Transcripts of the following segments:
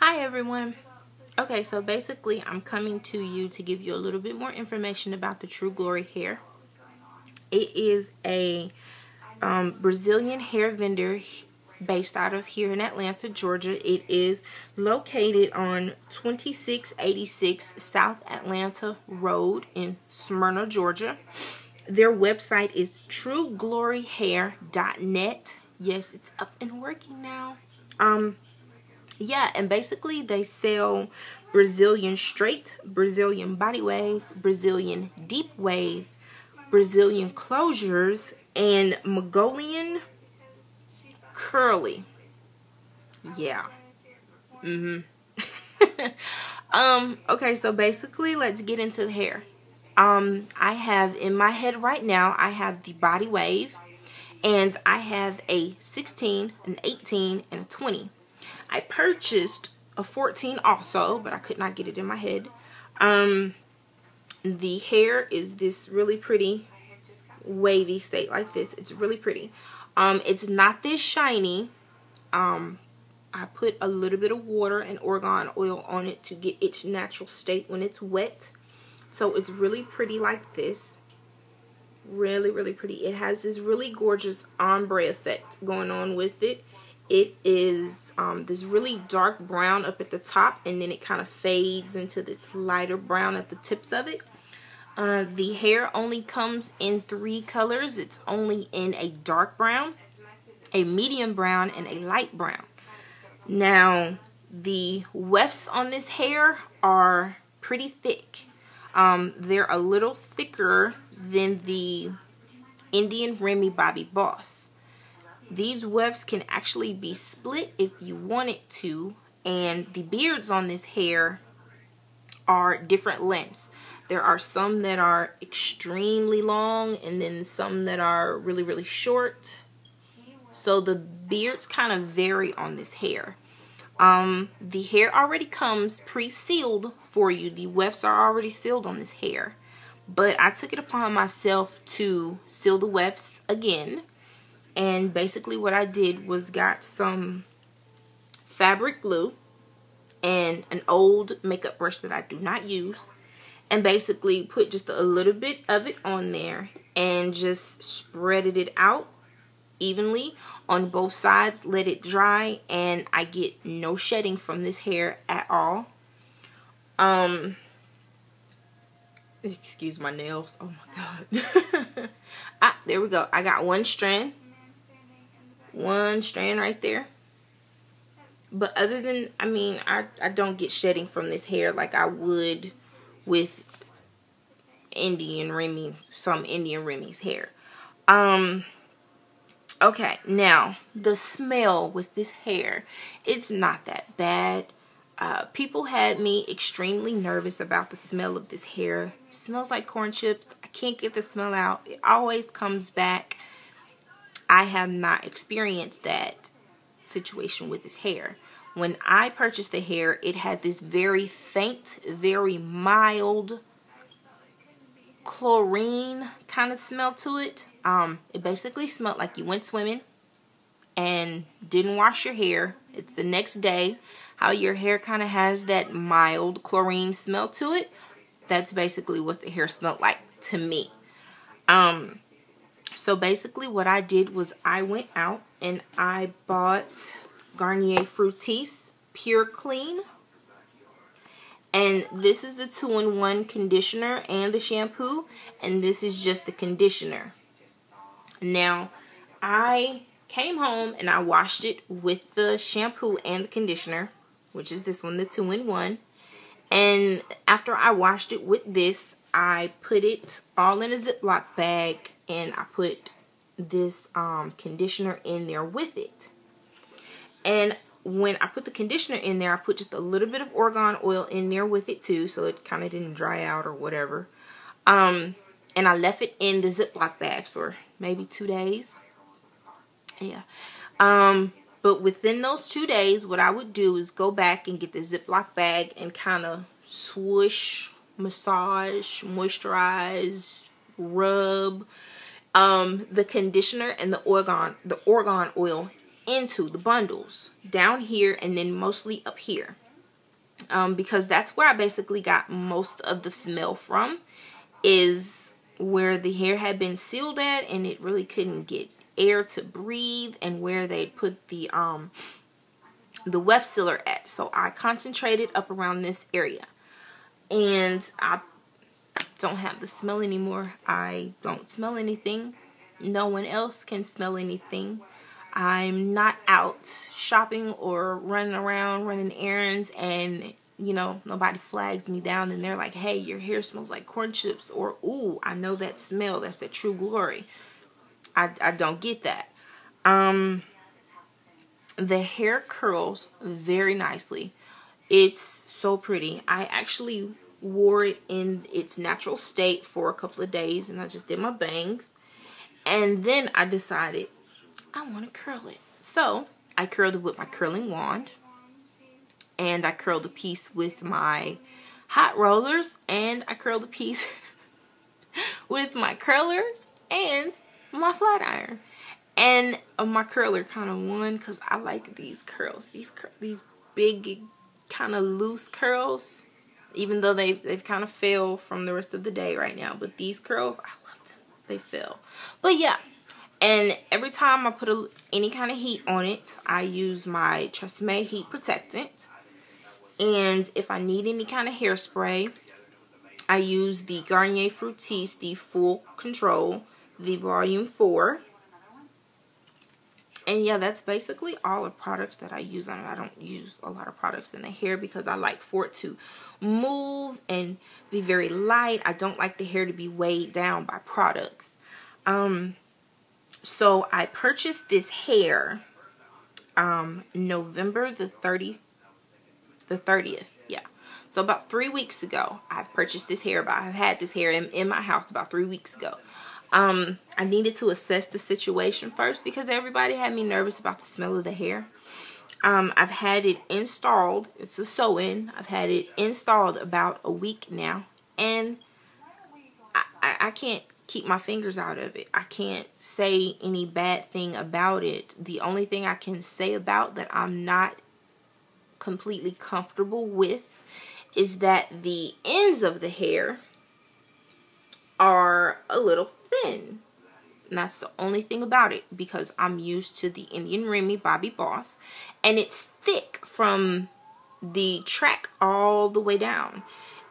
Hi everyone. Okay, so basically I'm coming to you to give you a little bit more information about the True Glory hair. It is a Brazilian hair vendor based out of here in Atlanta, Georgia. It is located on 2686 South Atlanta Road in Smyrna, Georgia. Their website is truegloryhair.net. Yes, it's up and working now. Yeah, and basically they sell Brazilian straight, Brazilian body wave, Brazilian deep wave, Brazilian closures, and Mongolian curly. Yeah. Okay, so basically let's get into the hair. I have in my head right now, I have the body wave, and I have a 16, an 18, and a 20. I purchased a 14 also, but I could not get it in my head. The hair is this really pretty wavy state like this. It's really pretty. It's not this shiny. I put a little bit of water and argan oil on it to get its natural state when it's wet. So it's really pretty like this. Really, really pretty. It has this really gorgeous ombre effect going on with it. It is this really dark brown up at the top, and then it kind of fades into this lighter brown at the tips of it. The hair only comes in 3 colors. It's only in a dark brown, a medium brown, and a light brown. Now, the wefts on this hair are pretty thick. They're a little thicker than the Indian Remy Bobbi Boss. These wefts can actually be split if you want it to, and the beards on this hair are different lengths. There are some that are extremely long, and then some that are really, really short. So the beards kind of vary on this hair. The hair already comes pre-sealed for you. The wefts are already sealed on this hair. But I took it upon myself to seal the wefts again. And basically what I did was got some fabric glue and an old makeup brush that I do not use. And basically put just a little bit of it on there and just spreaded it out evenly on both sides. Let it dry, and I get no shedding from this hair at all. Excuse my nails. Oh my god. There we go. I got one strand right there. But other than, I mean, I don't get shedding from this hair like I would with Indian Remy, some Indian Remy's hair. Okay, now the smell with this hair, it's not that bad. People had me extremely nervous about the smell of this hair. It smells like corn chips. I can't get the smell out. It always comes back. I have not experienced that situation with this hair. When I purchased the hair, it had this very faint, very mild chlorine kind of smell to it. It basically smelled like you went swimming and didn't wash your hair. It's the next day. How your hair kind of has that mild chlorine smell to it. That's basically what the hair smelled like to me. So basically what I did was I went out and I bought Garnier Fructis Pure Clean. And this is the 2-in-1 conditioner and the shampoo. And this is just the conditioner. Now, I came home and I washed it with the shampoo and the conditioner, which is this one, the 2-in-1. And after I washed it with this, I put it all in a Ziploc bag, and I put this conditioner in there with it. And when I put the conditioner in there, I put just a little bit of argan oil in there with it too, so it kind of didn't dry out or whatever. And I left it in the Ziploc bag for maybe 2 days. Yeah. But within those 2 days, what I would do is go back and get the Ziploc bag and kind of swoosh, massage, moisturize, rub the conditioner and the argan oil into the bundles down here and then mostly up here. because that's where I basically got most of the smell from, is where the hair had been sealed at and it really couldn't get air to breathe, and where they put the weft sealer at. So I concentrated up around this area, and I don't have the smell anymore. I don't smell anything. No one else can smell anything. I'm not out shopping or running around running errands and, you know, nobody flags me down and they're like, hey, your hair smells like corn chips, or ooh, I know that smell, that's the True Glory. I don't get that. The hair curls very nicely. It's so pretty. I actually wore it in its natural state for a couple of days, and I just did my bangs, and then I decided I want to curl it. So I curled it with my curling wand, and I curled a piece with my hot rollers, and I curled a piece with my curlers and my flat iron. And my curler kind of won because I like these curls, these big kind of loose curls, even though they've kind of failed from the rest of the day right now. But these curls, I love them. They fail. But yeah, and every time I put any kind of heat on it, I use my Tresemme heat protectant. And if I need any kind of hairspray, I use the Garnier Fructis, the Full Control, the Volume 4. And yeah, that's basically all the products that I use on it. I don't use a lot of products in the hair because I like for it to move and be very light. I don't like the hair to be weighed down by products. So I purchased this hair November the 30th. Yeah. So about 3 weeks ago, I've purchased this hair. I've had this hair in my house about 3 weeks ago. I needed to assess the situation first because everybody had me nervous about the smell of the hair. I've had it installed. It's a sew-in. I've had it installed about a week now, and I can't keep my fingers out of it. I can't say any bad thing about it. The only thing I can say about that I'm not completely comfortable with is that the ends of the hair are a little thin. And that's the only thing about it, because I'm used to the Indian Remy Bobbi Boss, and it's thick from the track all the way down,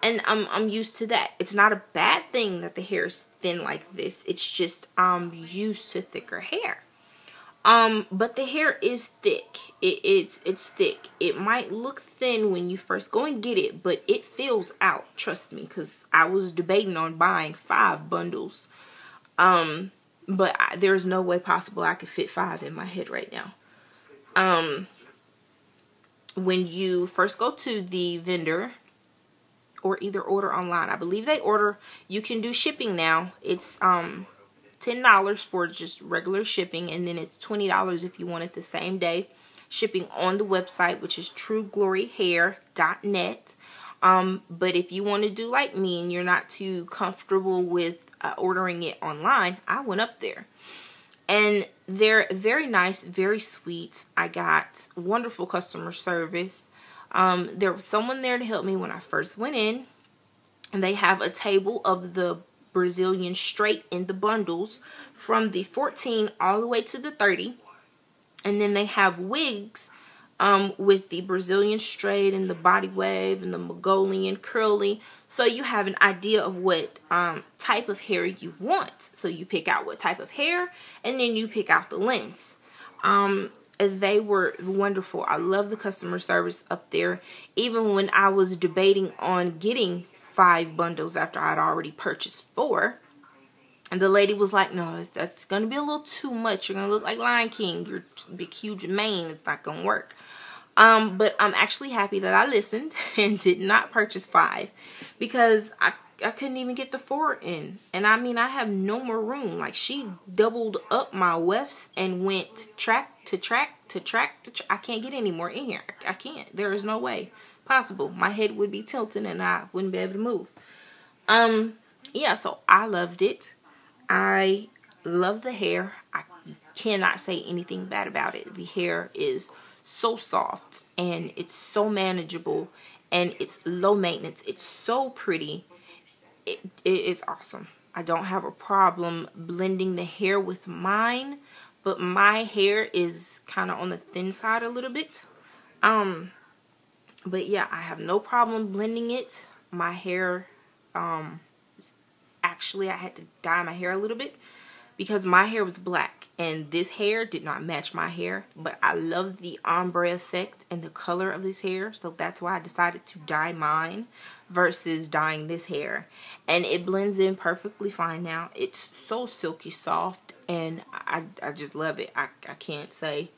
and I'm used to that. It's not a bad thing that the hair is thin like this. It's just I'm used to thicker hair. But the hair is thick. It's thick. It might look thin when you first go and get it, but it fills out. Trust me, because I was debating on buying 5 bundles. But there's no way possible I could fit 5 in my head right now. When you first go to the vendor, or either order online, I believe they order, you can do shipping now. It's $10 for just regular shipping, and then it's $20 if you want it the same day. Shipping on the website, which is truegloryhair.net. But if you want to do like me and you're not too comfortable with ordering it online, I went up there. And they're very nice, very sweet. I got wonderful customer service. There was someone there to help me when I first went in. And they have a table of the Brazilian straight in the bundles from the 14 all the way to the 30. And then they have wigs with the Brazilian straight and the body wave and the Mongolian curly. So you have an idea of what type of hair you want. So you pick out what type of hair, and then you pick out the lengths. They were wonderful. I love the customer service up there. Even when I was debating on getting 5 bundles after I'd already purchased 4. And the lady was like, no, that's going to be a little too much. You're going to look like Lion King. Your big, huge mane. It's not going to work. But I'm actually happy that I listened and did not purchase 5. Because I couldn't even get the 4 in. And I mean, I have no more room. Like, she doubled up my wefts and went track to track to track to track. I can't get any more in here. I can't. There is no way possible. My head would be tilting and I wouldn't be able to move. Yeah, so I loved it. I love the hair. I cannot say anything bad about it. The hair is so soft and it's so manageable, and it's low maintenance. It's so pretty. It is awesome. I don't have a problem blending the hair with mine, but my hair is kind of on the thin side a little bit. But yeah, I have no problem blending it. My hair, actually I had to dye my hair a little bit because my hair was black and this hair did not match my hair, but I love the ombre effect and the color of this hair, so that's why I decided to dye mine versus dyeing this hair, and it blends in perfectly fine now. It's so silky soft, and I just love it. I can't say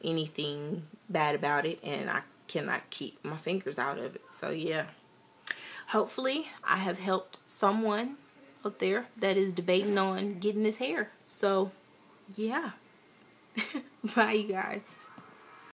anything bad about it, and I cannot keep my fingers out of it. So yeah, hopefully I have helped someone out there that is debating on getting this hair. So yeah. Bye, you guys.